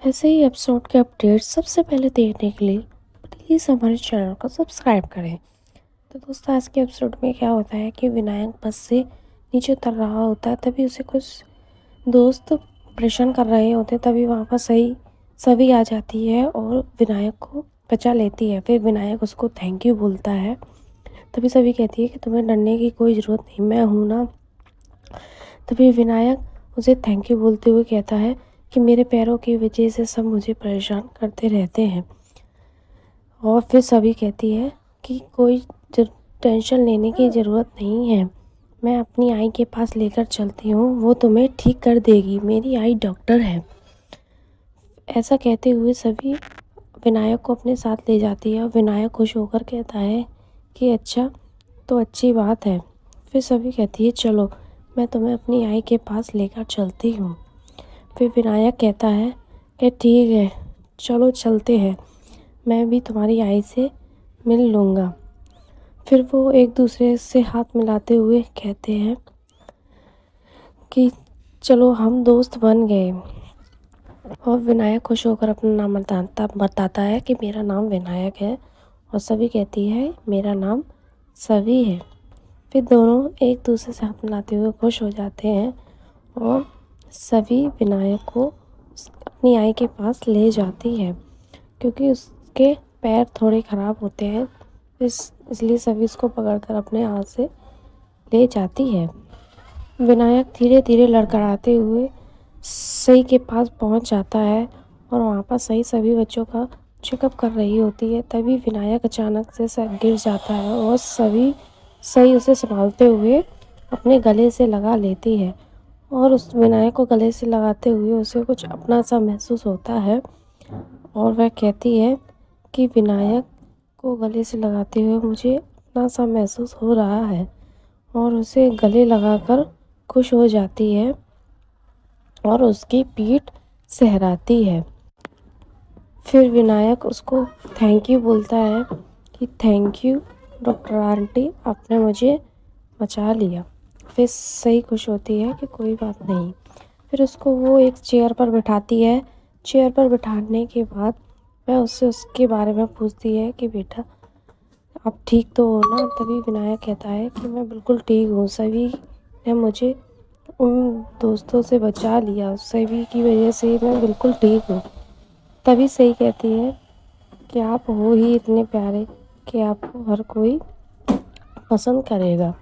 ऐसे ही एपिसोड के अपडेट्स सबसे पहले देखने के लिए प्लीज़ हमारे चैनल को सब्सक्राइब करें। तो दोस्तों, आज के एपिसोड में क्या होता है कि विनायक बस से नीचे उतर रहा होता है, तभी उसे कुछ दोस्त परेशान कर रहे होते हैं। तभी वहाँ पर सभी आ जाती है और विनायक को बचा लेती है। फिर विनायक उसको थैंक यू बोलता है। तभी सभी कहती है कि तुम्हें डरने की कोई ज़रूरत नहीं, मैं हूँ ना। तभी विनायक उसे थैंक यू बोलते हुए कहता है कि मेरे पैरों की वजह से सब मुझे परेशान करते रहते हैं। और फिर सभी कहती है कि कोई टेंशन लेने की ज़रूरत नहीं है, मैं अपनी आई के पास लेकर चलती हूँ, वो तुम्हें ठीक कर देगी, मेरी आई डॉक्टर है। ऐसा कहते हुए सभी विनायक को अपने साथ ले जाती है और विनायक खुश होकर कहता है कि अच्छा, तो अच्छी बात है। फिर सभी कहती है चलो, मैं तुम्हें अपनी आई के पास लेकर चलती हूँ। फिर विनायक कहता है कि ठीक है, चलो चलते हैं, मैं भी तुम्हारी आई से मिल लूँगा। फिर वो एक दूसरे से हाथ मिलाते हुए कहते हैं कि चलो हम दोस्त बन गए। और विनायक खुश होकर अपना नाम बताता है कि मेरा नाम विनायक है। और सभी कहती है मेरा नाम सभी है। फिर दोनों एक दूसरे से हाथ मिलाते हुए खुश हो जाते हैं और सभी विनायक को अपनी आई के पास ले जाती है, क्योंकि उसके पैर थोड़े ख़राब होते हैं। इसलिए सभी उसको पकड़कर अपने हाथ से ले जाती है। विनायक धीरे धीरे लड़खड़ाते हुए सई के पास पहुंच जाता है और वहाँ पर सई सभी बच्चों का चेकअप कर रही होती है। तभी विनायक अचानक से गिर जाता है और सई उसे संभालते हुए अपने गले से लगा लेती है। और उस विनायक को गले से लगाते हुए उसे कुछ अपना सा महसूस होता है और वह कहती है कि विनायक को गले से लगाते हुए मुझे अपना सा महसूस हो रहा है। और उसे गले लगाकर खुश हो जाती है और उसकी पीठ सहराती है। फिर विनायक उसको थैंक यू बोलता है कि थैंक यू डॉक्टर आंटी, आपने मुझे बचा लिया। फिर सही खुश होती है कि कोई बात नहीं। फिर उसको वो एक चेयर पर बिठाती है। चेयर पर बिठाने के बाद वह उससे उसके बारे में पूछती है कि बेटा, आप ठीक तो हो ना। तभी विनायक कहता है कि मैं बिल्कुल ठीक हूँ, सभी ने मुझे उन दोस्तों से बचा लिया, सभी की वजह से मैं बिल्कुल ठीक हूँ। तभी सही कहती है कि आप हो ही इतने प्यारे कि आपको हर कोई पसंद करेगा।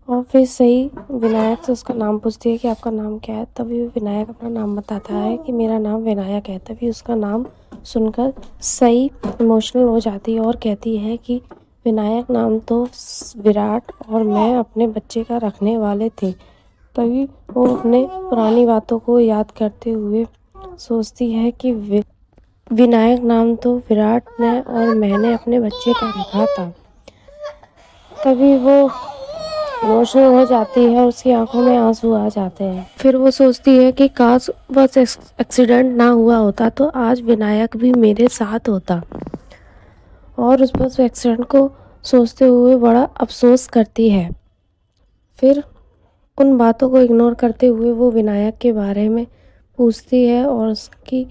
और फिर सही विनायक से उसका नाम पूछती है कि आपका नाम क्या है। तभी विनायक अपना नाम बताता है कि मेरा नाम विनायक है। तभी उसका नाम सुनकर सही इमोशनल हो जाती है और कहती है कि विनायक नाम तो विराट और मैं अपने बच्चे का रखने वाले थे। तभी वो अपने पुरानी बातों को याद करते हुए सोचती है कि विनायक नाम तो विराट ने और मैंने अपने बच्चे का रखा था। तभी वो इमोशनल हो जाती है और उसकी आंखों में आंसू आ जाते हैं। फिर वो सोचती है कि काश बस एक्सीडेंट ना हुआ होता तो आज विनायक भी मेरे साथ होता। और उस बस एक्सीडेंट को सोचते हुए बड़ा अफसोस करती है। फिर उन बातों को इग्नोर करते हुए वो विनायक के बारे में पूछती है और उसकी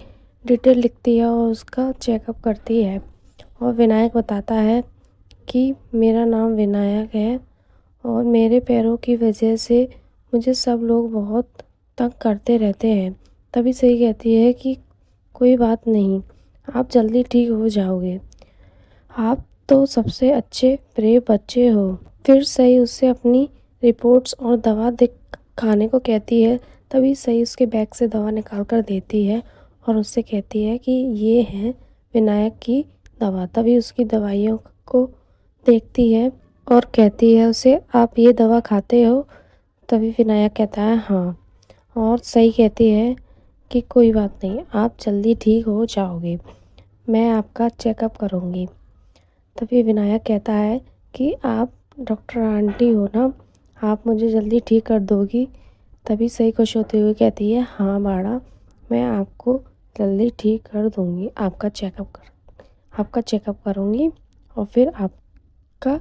डिटेल लिखती है और उसका चेकअप करती है। और विनायक बताता है कि मेरा नाम विनायक है और मेरे पैरों की वजह से मुझे सब लोग बहुत तंग करते रहते हैं। तभी सही कहती है कि कोई बात नहीं, आप जल्दी ठीक हो जाओगे, आप तो सबसे अच्छे ब्रेव बच्चे हो। फिर सही उससे अपनी रिपोर्ट्स और दवा खाने को कहती है। तभी सही उसके बैग से दवा निकाल कर देती है और उससे कहती है कि ये है विनायक की दवा। तभी उसकी दवाइयों को देखती है और कहती है उसे, आप ये दवा खाते हो। तभी विनायक कहता है हाँ। और सही कहती है कि कोई बात नहीं, आप जल्दी ठीक हो जाओगे, मैं आपका चेकअप करूँगी। तभी विनायक कहता है कि आप डॉक्टर आंटी हो ना, आप मुझे जल्दी ठीक कर दोगी। तभी सही खुश होते हुए कहती है हाँ बाड़ा, मैं आपको जल्दी ठीक कर दूँगी, आपका चेकअप करूँगी और फिर आपका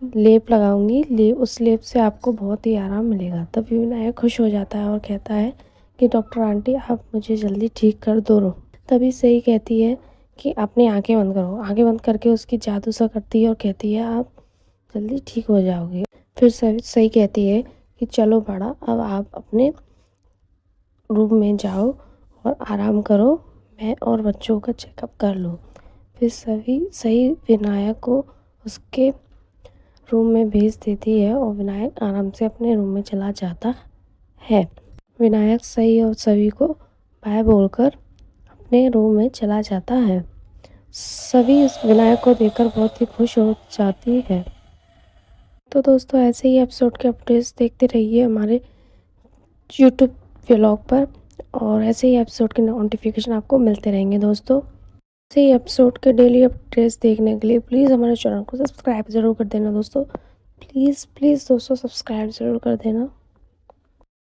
लेप लगाऊंगी। उस लेप से आपको बहुत ही आराम मिलेगा। तभी विनायक खुश हो जाता है और कहता है कि डॉक्टर आंटी आप मुझे जल्दी ठीक कर दो। तभी सही कहती है कि अपनी आंखें बंद करो। आंखें बंद करके उसकी जादू सा करती है और कहती है आप जल्दी ठीक हो जाओगे। फिर सही कहती है कि चलो बड़ा, अब आप अपने रूम में जाओ और आराम करो, मैं और बच्चों का चेकअप कर लूँ। फिर सही विनायक को उसके रूम में भेज देती है और विनायक आराम से अपने रूम में चला जाता है। विनायक सही और सभी को बाय बोलकर अपने रूम में चला जाता है। सभी इस विनायक को देखकर बहुत ही खुश हो जाती है। तो दोस्तों ऐसे ही एपिसोड के अपडेट्स देखते रहिए हमारे यूट्यूब व्लॉग पर, और ऐसे ही एपिसोड के नोटिफिकेशन आपको मिलते रहेंगे दोस्तों। ऐसे ही एपिसोड के डेली अपडेट्स देखने के लिए प्लीज़ हमारे चैनल को सब्सक्राइब ज़रूर कर देना दोस्तों। प्लीज़ प्लीज़ दोस्तों सब्सक्राइब ज़रूर कर देना।